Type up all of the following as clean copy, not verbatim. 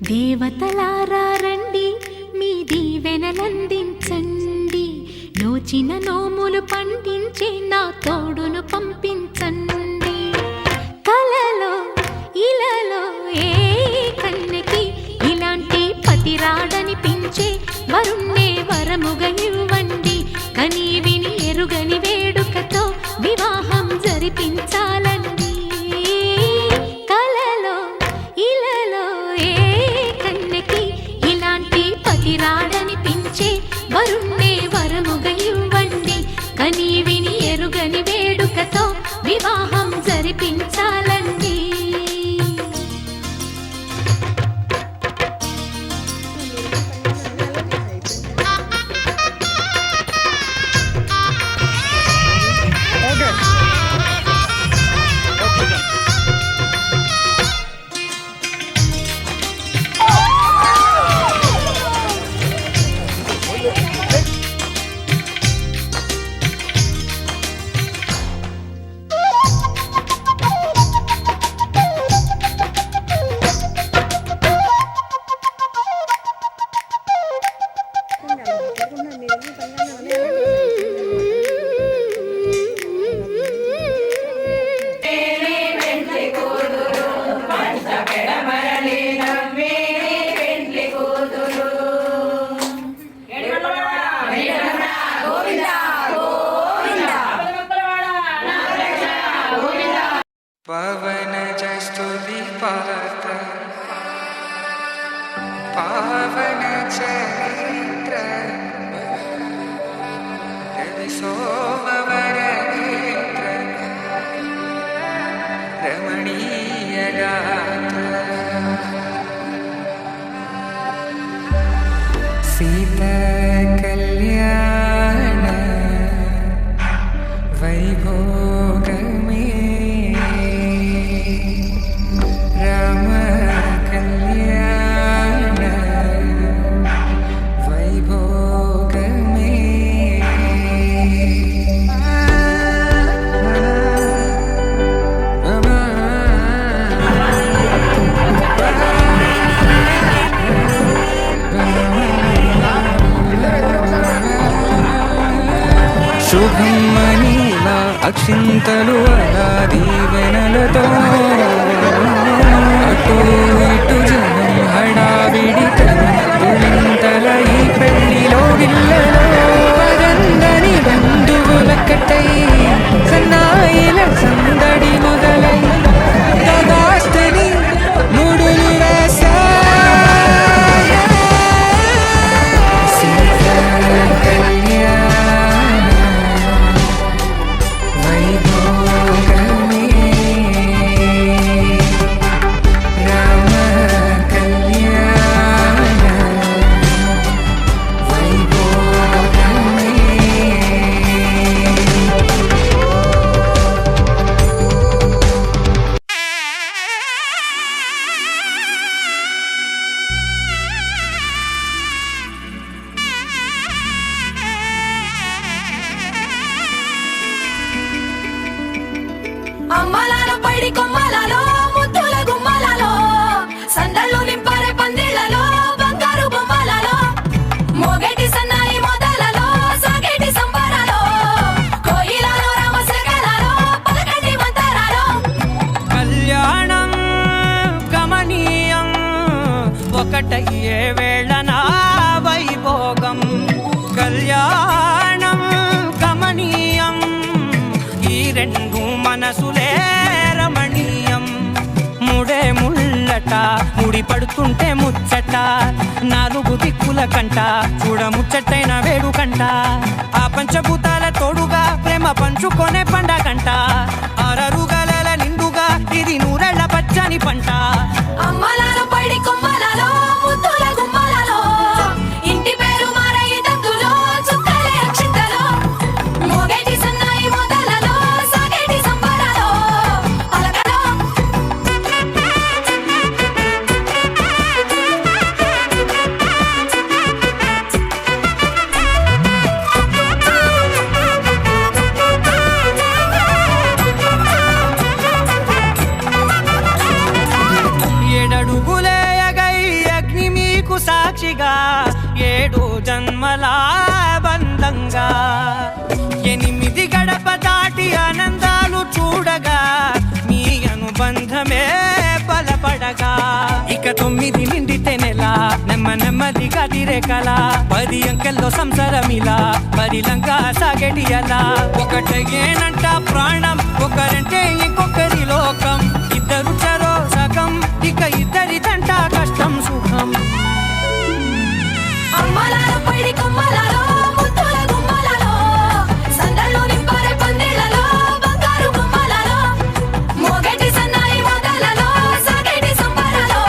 దేవతలారా రండి, మీ దీవెనలందించండి. నోచిన నోములు పండించే నా తోడును పంపించండి. కలలో ఇలలో ఏ కన్నెకి ఇలాంటి పతి రాడనిపించే వరుణ్ణే వరముగా ఇవ్వండి. కని విని ఎరుగని వేడుకతో వివాహం జరిపించాలండి. కలలో ఇలలో ఏ కన్నెకి ఇలాంటి పతి రాడనిపించే వరుణ్ణే వరముగా ఇవ్వండి. కని విని ఎరుగని వేడుకతో వివాహం జరిపించాలండి. पवनजस्तुति पात्र पावन चरित्र रवि सोमवर नेत्र रमणीय गात्र सीता कल्याण वैभोग శుభం మనీలా అక్షింతలు అలా దీవెనలతో అటు ఇటు జనం హడావిడి తులింతల ఈ పెళ్లిలో గిల్లలో పరందని బంధువులకటై సన్నాయిల సందడి మొదలై తదాస్తని ముడులు వేసా అమ్మలాల పైడి కొమ్మలలో ముద్దుల గుమ్మలలో సందళ్ళు నింపరే పందిళ్లలో బంగారు బొమ్మలలో మోగేటి సన్నాయి మొదలలో సాగేటి సంబరాలో కోయిలలో రామశకలలో పలకటి మంతరాలో కళ్యాణం గమనీయం ఒకటయ్యే వేళ నా వైభోగం కళ్యాణం గమనీయం ఈ రెండు మనసులే రమణీయం ముడే ముళ్ళట ముడి పడుతుంటే ముచ్చట నాలుగు దిక్కుల కంట చూడ ముచ్చటైన వేడుకంట ఆ పంచభూతాల తోడుగా ప్రేమ పంచుకొనే పండగంట ఆరరుగల నిండుగా ఇది నూరెళ్ళ పచ్చని పంట అమ్మలాల పైడి కొమ్మలలో ముద్దుల గుమ్మలలో ఇంటి పేరు మారయి దందులో చుక్కలే అక్షింతలో మోగేటి సన్నాయి మొదలలో సాగేటి సంబరాలో పలకలో సాక్షిగా 7 జన్మల బంధంగా 8 గడప దాటి ఆనందాలు చూడగా మీ అనుబంధమే బలపడగా ఇక 9 నిండితే నెల నెమ్మదిగా తిరేకల 10 అంకెల్లో సంసారమిలా పరిలంగా సాగటి అలా ఒకటేనంట ప్రాణం ఒకరంటే ఇంకొకరి లోకం ఇద్దరు చరో సగం ఇక ఇద్దరి తంట కష్టం సుఖం అమ్మలారు పడి కొమ్మలలో ముద్దుల గుమ్మలలో సందళ్ళు నింపారే పందిళ్ళలో బంగారు గుమ్మలలో మోగటి సన్నాయి మోతలలో సాగటి సంబరాలో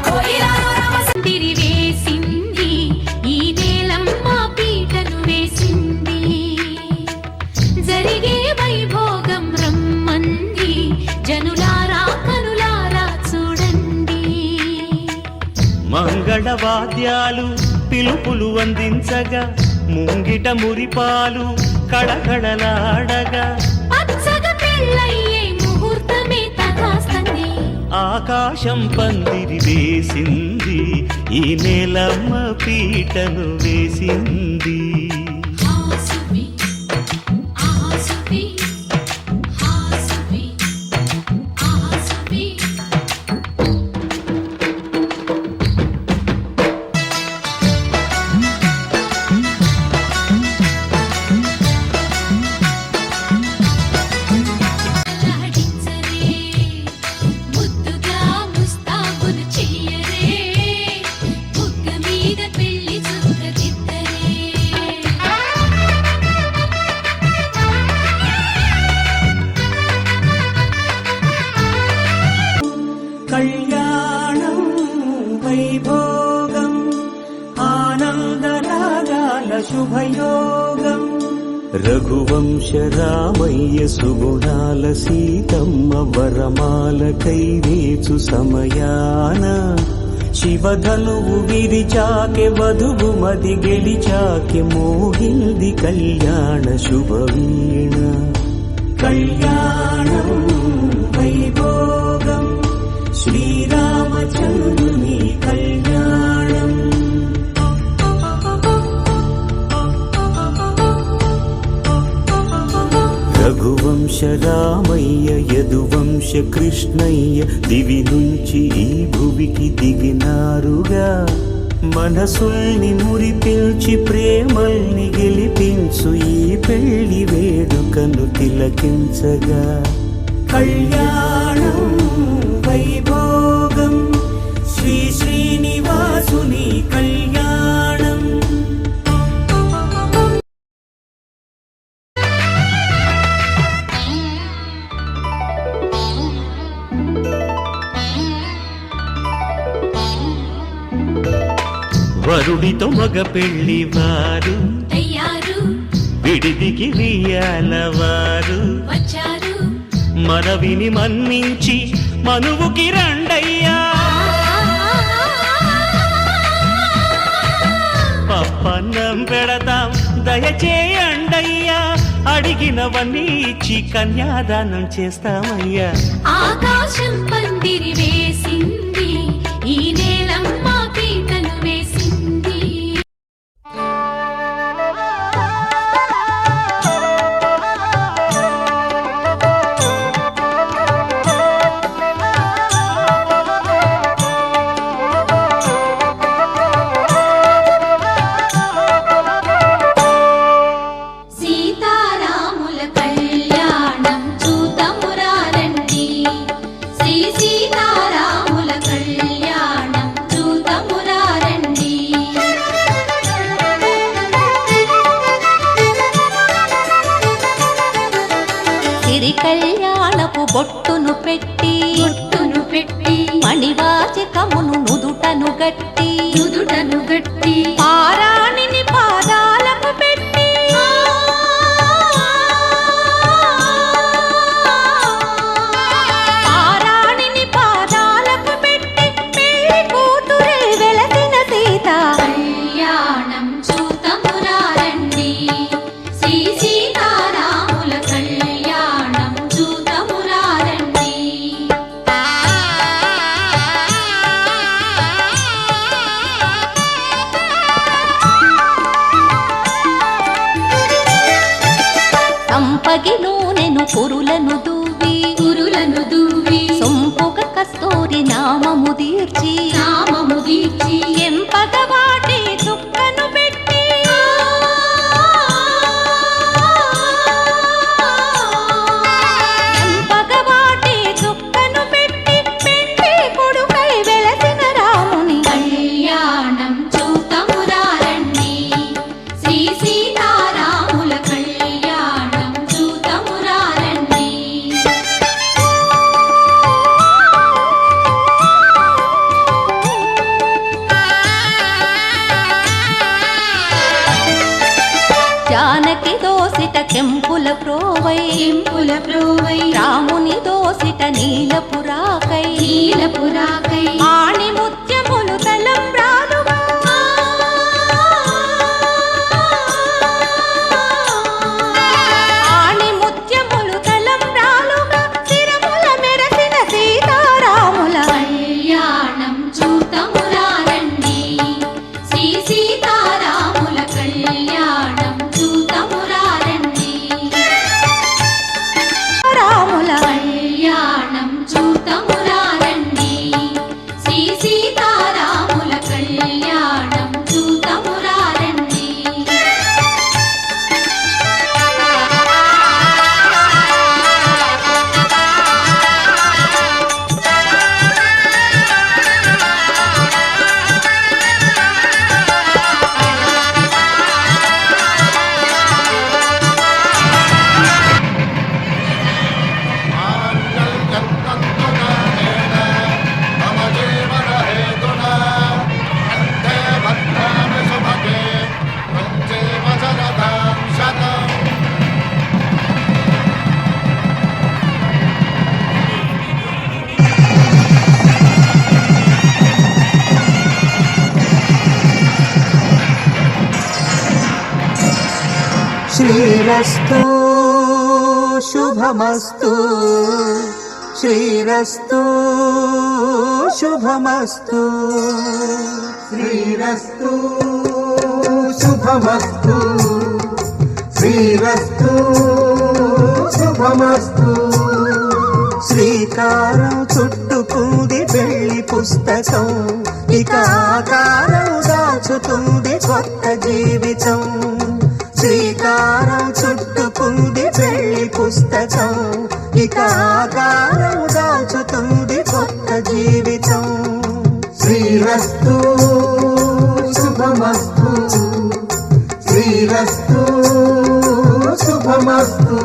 కోయిలలో తిరి వేసింది ఈ నేలమ్మ పీటను వేసింది జరిగే వైభోగం రమ్మంది జనులారా కనులారా చూడండి మంగళవాద్యాలు పిలుపులు అందించగా ముంగిట మురిపాలు కళకళలాడగా పచ్చగా పెళ్ళయ్యే ముహూర్తమే తగాస్తుంది ఆకాశం పందిరి వేసింది ఈ నేలమ్మ పీటను వేసింది హాసువి ఆసువి హాసువి ఆసువి లాడించరే ముద్దుగా ముస్తాబులు చెయ్యరే బుగ్గ మీద పెళ్లి చుక్క దిద్దరే కళ్యాణం వైభోగం ఆనందరాగాల శుభయోగం రఘువంశ రామయ్య సుగుణాల సీతమ్మ వరమాల కైవేచు సమయాన శివధనువు విరిచాకె వధువు మది గెలిచాకె మోహింది కళ్యాణ శుభవీణ కళ్యాణం వైభోగం శ్రీరామచంద్రుని కళ్యాణం రఘువంశ రామయ్య యదువంశ కృష్ణయ్య దివి నుంచి ఈ భువికి దిగినారుగా మనసుల్ని మురిపించి ప్రేమల్ని గెలిపించు ఈ పెళ్లి వేడుకను తిలకించగా కళ్యాణం వైభోగం శ్రీ శ్రీనివాసుని కళ్యాణం వరుడితో మగ పెళ్లి వారు తయారు విడిదికి వియ్యాలవారు వచ్చారు మనవిని మన్నించి మనువుకి రండయ్యా పప్పన్నం పెడతాం దయచేయండయ్యా అడిగినవన్నీ ఇచ్చి కన్యాదానం చేస్తామయ్యా ఆకాశం పందిరి వేసింది ఈ నేలమ్మ పీటను వేసింది సీతారాముల కళ్యాణం చూతమురారండి శ్రీ సీతారాముల కళ్యాణం చూతమురారండి సిరి కళ్యాణపు బొట్టును పెట్టి మణివాచకమును నుదుటను గట్టి పారాణిని పాదాలకు పెట్టి పారాణిని పాదాలకు పెట్టి పెళ్లి కూతురే వెలసిన సీత కళ్యాణం చూతమురారండి శ్రీ సీతారాముల కళ్యాణం చూతమురారండి కురులను దువ్వి సొంపుగ కస్తూరి నామము దీర్చి ఎంపగ వాటి చుక్కను పెట్టి పెండి కొడుకై వెలసిన రాముని కళ్యాణం చూతమురారండి శ్రీ సీతారాముల కళ్యాణం చూతమురారండి జానకి దోసిట కెంపుల ప్రోవై రాముని దోసిట నీలపురాకై ఆణి ముత్యములు తలంబ్రాలుగా శిరముల మెరసిన సీతారాముల కళ్యాణం చూతమురారండి శ్రీ సీతారాముల కళ్యాణం చూతమురారండి రాముల కళ్యాణం చూతమురారండి శ్రీ సీతారాముల కళ్యాణం చూతమురారండి శ్రీరస్తు శుభమస్తు శ్రీరస్తు శుభమస్తు శ్రీరస్తు శుభమస్తు శ్రీరస్తు శుభమస్తు శ్రీకారం చుట్టుకుంది పెళ్లి పుస్తకం ఇక ఆకారం దాచుతుంది కొత్త జీవితం శ్రీకారం చుట్టుకుంది పెళ్లి పుస్తకం ఇక ఆకారం దాచుతుంది కొత్త జీవితం శ్రీరస్తు శుభమస్తు శ్రీరస్తు శుభమస్తు